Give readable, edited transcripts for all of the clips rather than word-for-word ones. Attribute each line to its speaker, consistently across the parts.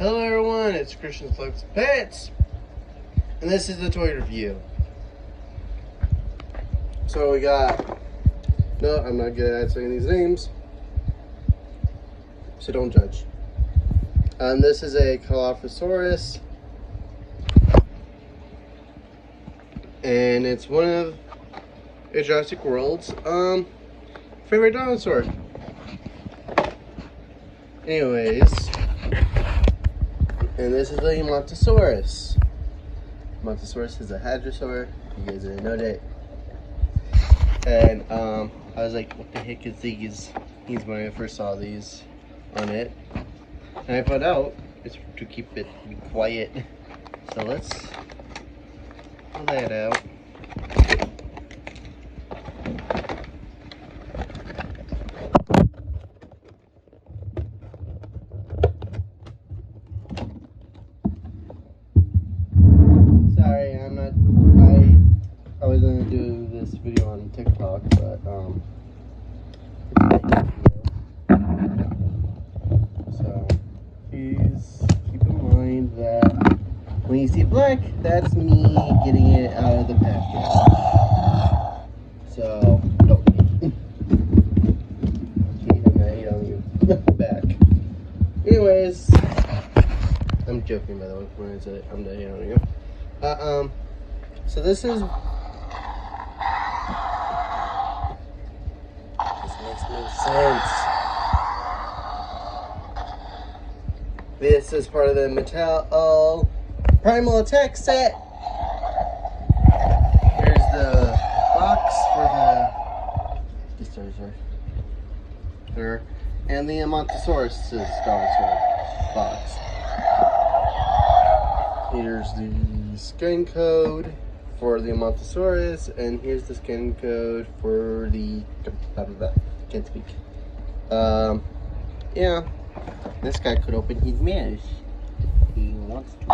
Speaker 1: Hello everyone, it's Christian Slugs Pets, and this is the toy review. So we got, no, I'm not good at saying these names, so don't judge. This is a Dilophosaurus, and it's one of a Jurassic World's favorite dinosaur. Anyways, and this is the Montosaurus. Montosaurus is a hadrosaur. You guys didn't know that. And I was like, what the heck is these? When I first saw these on it. And I found out it's to keep it quiet. So let's pull that out. Sorry, I was gonna do this video on TikTok, but so please keep in mind that when you see black, that's me getting it out of the package. So don't hate on you back. Anyways, I'm joking by the way when I said I'm not hating on you. So this is, this makes no sense. This is part of the Mattel Primal Attack set. Here's the box for the dinosaur. There, and the Montosaurus dinosaur box. Here's the scan code for the Montosaurus, and here's the scan code for the can't speak. Yeah, this guy could open his mouth. He wants to. See,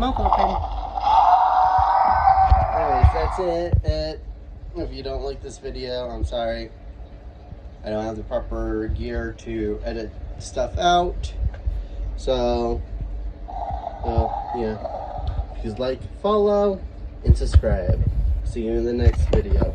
Speaker 1: mouth open. Anyways, that's it. If you don't like this video, I'm sorry. I don't have the proper gear to edit stuff out. So yeah. Please like, follow, and subscribe. See you in the next video.